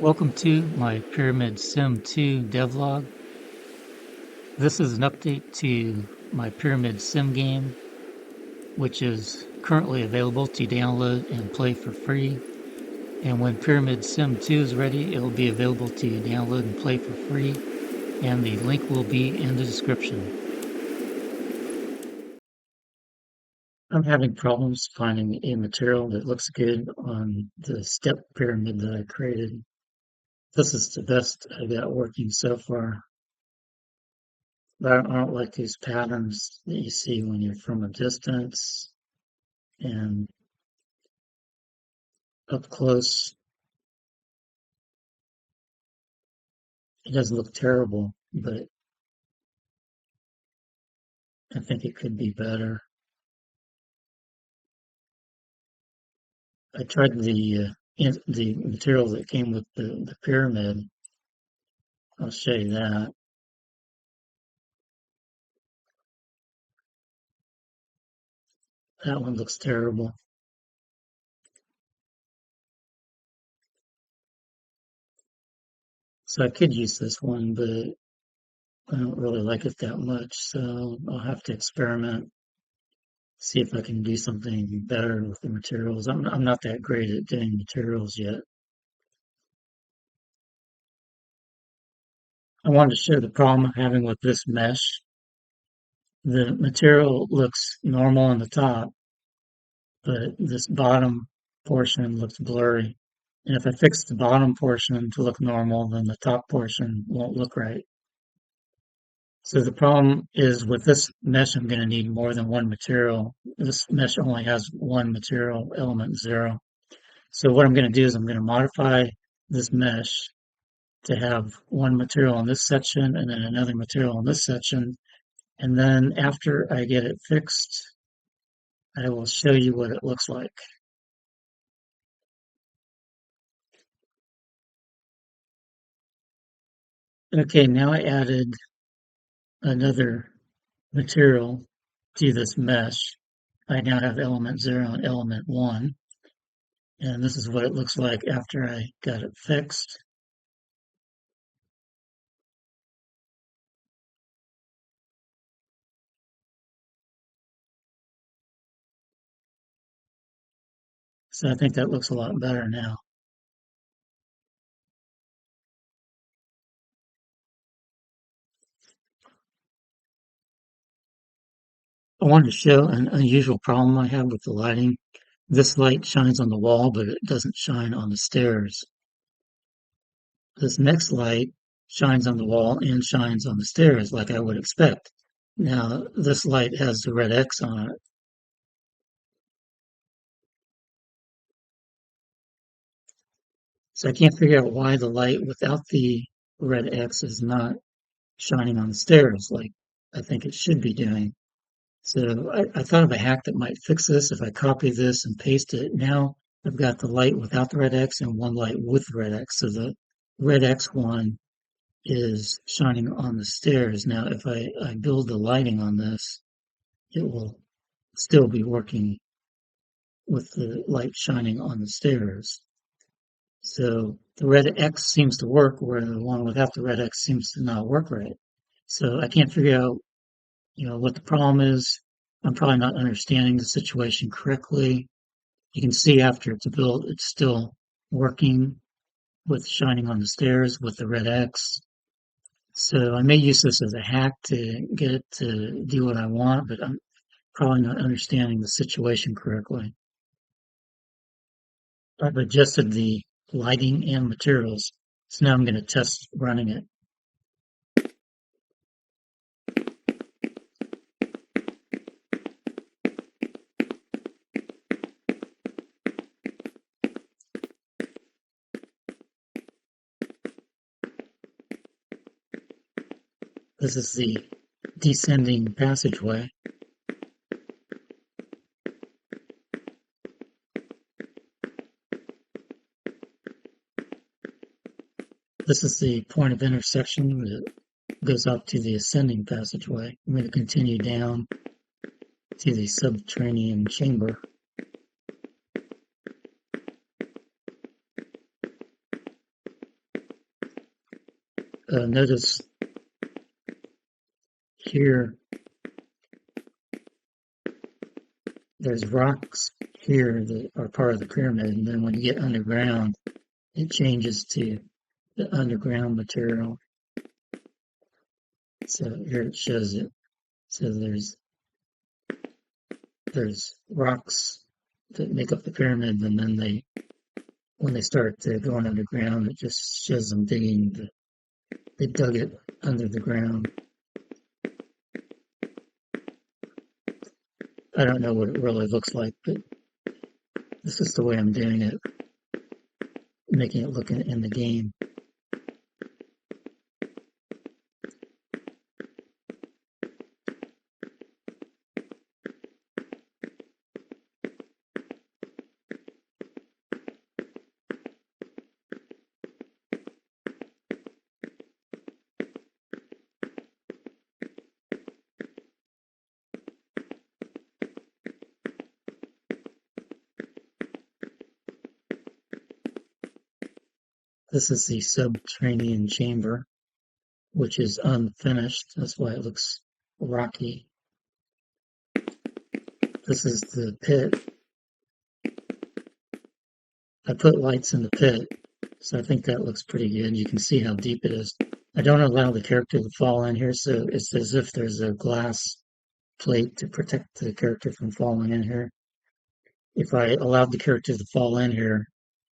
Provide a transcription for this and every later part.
Welcome to my Pyramid Sim 2 devlog. This is an update to my Pyramid Sim game, which is currently available to download and play for free. And when Pyramid Sim 2 is ready, it will be available to download and play for free, and the link will be in the description. I'm having problems finding a material that looks good on the step pyramid that I created. This is the best I got working so far. But I don't like these patterns that you see when you're from a distance and up close. It doesn't look terrible, but I think it could be better. I tried the material that came with the pyramid. I'll show you that. That one looks terrible. So I could use this one, but I don't really like it that much. So I'll have to experiment, see if I can do something better with the materials. I'm not that great at doing materials yet. I wanted to show the problem I'm having with this mesh. The material looks normal on the top, but this bottom portion looks blurry. And if I fix the bottom portion to look normal, then the top portion won't look right. So the problem is with this mesh, I'm going to need more than one material. This mesh only has one material, element 0. So what I'm going to do is I'm going to modify this mesh to have one material in this section and then another material in this section. And then after I get it fixed, I will show you what it looks like. Okay, now I added another material to this mesh. I now have element 0 and element 1. And this is what it looks like after I got it fixed. So I think that looks a lot better now. I wanted to show an unusual problem I have with the lighting. This light shines on the wall, but it doesn't shine on the stairs. This next light shines on the wall and shines on the stairs like I would expect. Now, this light has the red X on it. So I can't figure out why the light without the red X is not shining on the stairs like I think it should be doing. So I thought of a hack that might fix this. If I copy this and paste it, now I've got the light without the red X and one light with the red X. So the red X one is shining on the stairs. Now, if I build the lighting on this, it will still be working with the light shining on the stairs. So the red X seems to work where the one without the red X seems to not work right. So I can't figure out, what the problem is. I'm probably not understanding the situation correctly. You can see after it's built, it's still working with shining on the stairs with the red X. So I may use this as a hack to get it to do what I want, but I'm probably not understanding the situation correctly. I've adjusted the lighting and materials, so now I'm going to test running it. This is the descending passageway. This is the point of intersection that goes up to the ascending passageway. I'm going to continue down to the subterranean chamber. notice here there's rocks here that are part of the pyramid, and then when you get underground, it changes to the underground material. So here it shows it. So there's rocks that make up the pyramid, and then when they start going underground, it just shows them they dug it under the ground. I don't know what it really looks like, but this is the way I'm doing it, making it look in the game. This is the subterranean chamber, which is unfinished. That's why it looks rocky. This is the pit. I put lights in the pit, so I think that looks pretty good. You can see how deep it is. I don't allow the character to fall in here, so it's as if there's a glass plate to protect the character from falling in here. If I allowed the character to fall in here,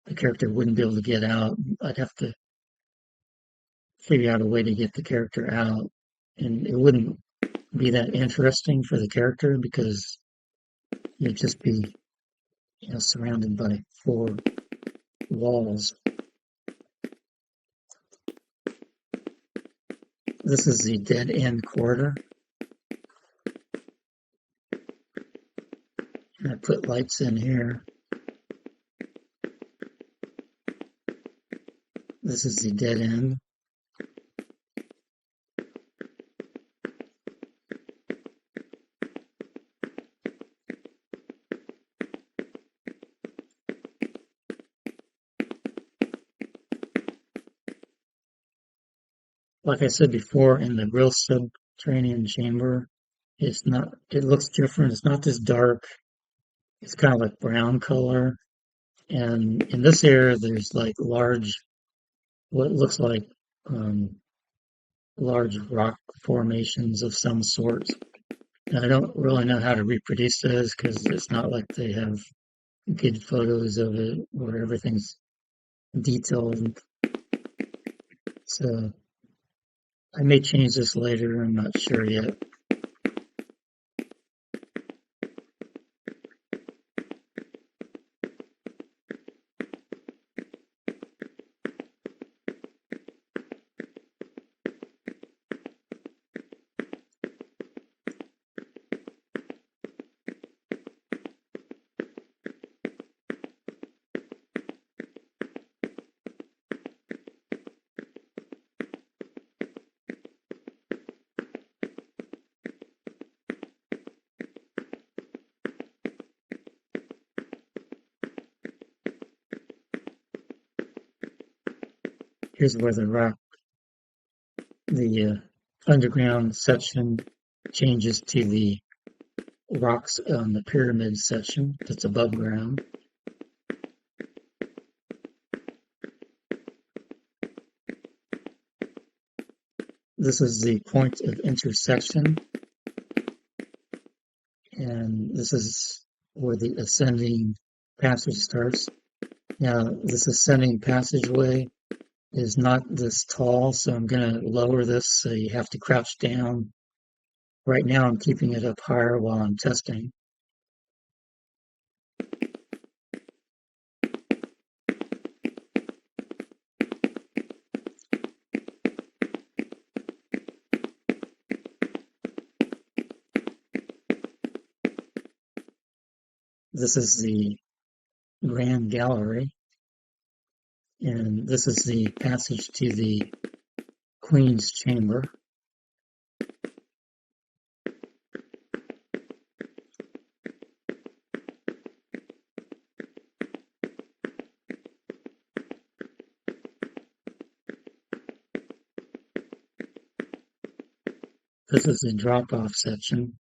the character wouldn't be able to get out. I'd have to figure out a way to get the character out, and it wouldn't be that interesting for the character because you'd just be, surrounded by four walls. This is the dead end corridor. And I put lights in here. This is the dead end. Like I said before, in the real subterranean chamber, it looks different. It's not this dark. It's kind of like brown color. And in this area, there's like what looks like um, large rock formations of some sort. And I don't really know how to reproduce those because it's not like they have good photos of it where everything's detailed. So I may change this later. I'm not sure yet. Here's where the underground section changes to the rocks on the pyramid section that's above ground. This is the point of intersection, and this is where the ascending passage starts. Now, this ascending passageway is not this tall, so I'm going to lower this so you have to crouch down. Right now I'm keeping it up higher while I'm testing. This is the Grand Gallery, and this is the passage to the Queen's Chamber. This is the drop-off section.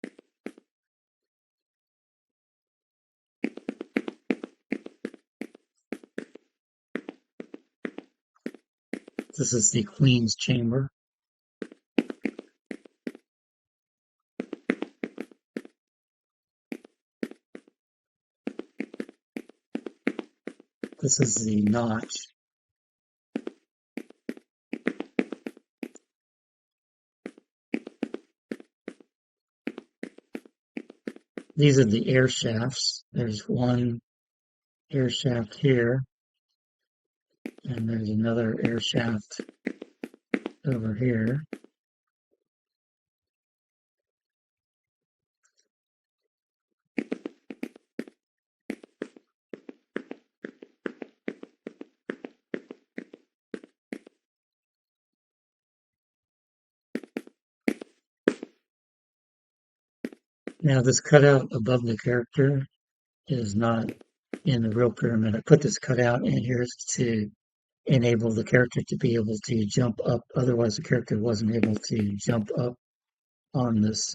This is the Queen's chamber. This is the notch. These are the air shafts. There's one air shaft here, and there's another air shaft over here. Now this cutout above the character is not in the real pyramid. I put this cutout in here to enable the character to be able to jump up. Otherwise, the character wasn't able to jump up on this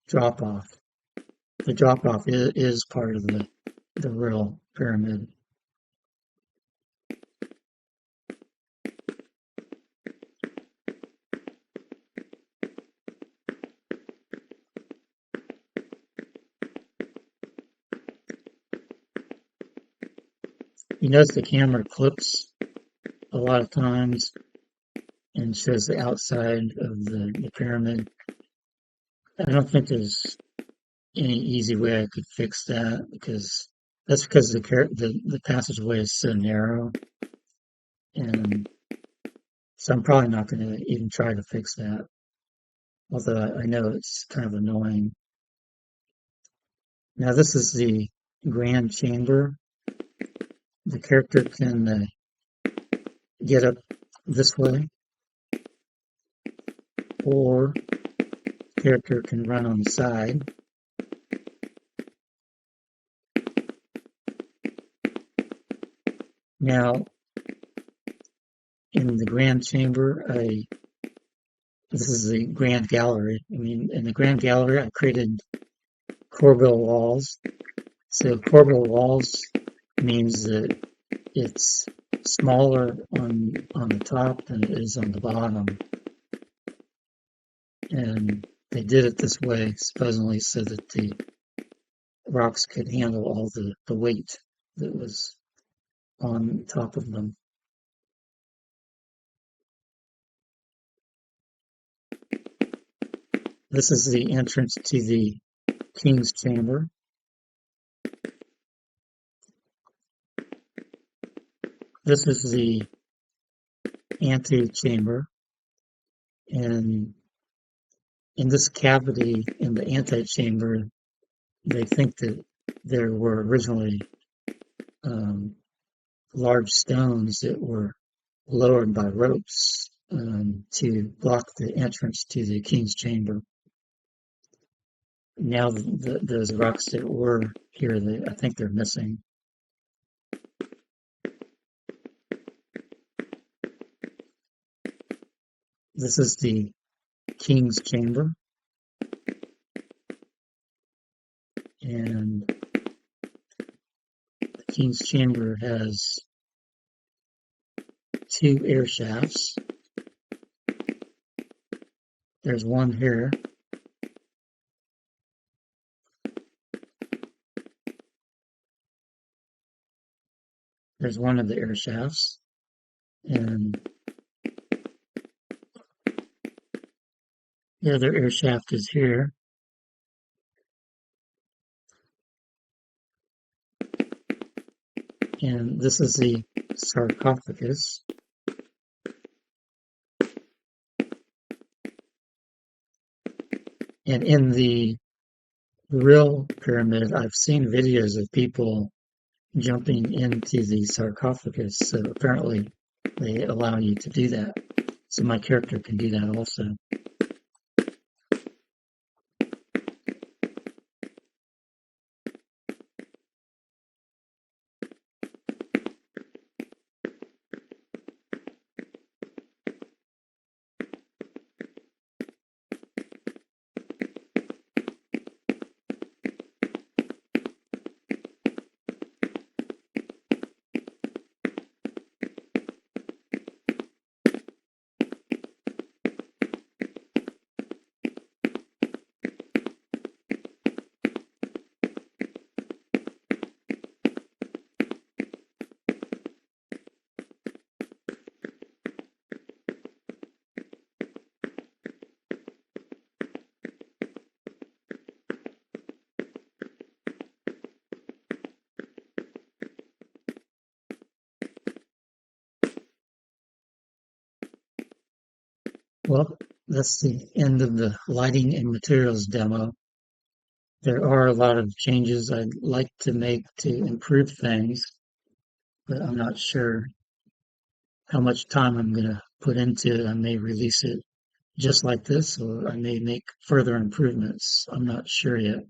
drop-off. The drop-off is part of the real pyramid. You notice the camera clips a lot of times and shows the outside of the pyramid. I don't think there's any easy way I could fix that because that's because the passageway is so narrow, and so I'm probably not going to even try to fix that. Although I know it's kind of annoying. Now this is the grand chamber. The character can get up this way, or the character can run on the side. Now, in the grand chamber, this is the grand gallery. I mean, in the grand gallery, I created corbel walls. So corbel walls means that it's smaller on the top than it is on the bottom. And they did it this way, supposedly, so that the rocks could handle all the weight that was on top of them. This is the entrance to the king's chamber. This is the antechamber, and in this cavity in the antechamber, they think that there were originally large stones that were lowered by ropes to block the entrance to the king's chamber. Now those rocks that were here, I think they're missing. This is the king's chamber, and the king's chamber has two air shafts. There's one here. There's one of the air shafts, and the other air shaft is here. And this is the sarcophagus. And in the real pyramid, I've seen videos of people jumping into the sarcophagus, so apparently they allow you to do that. So my character can do that also. Well, that's the end of the lighting and materials demo. There are a lot of changes I'd like to make to improve things, but I'm not sure how much time I'm going to put into it. I may release it just like this, or I may make further improvements. I'm not sure yet.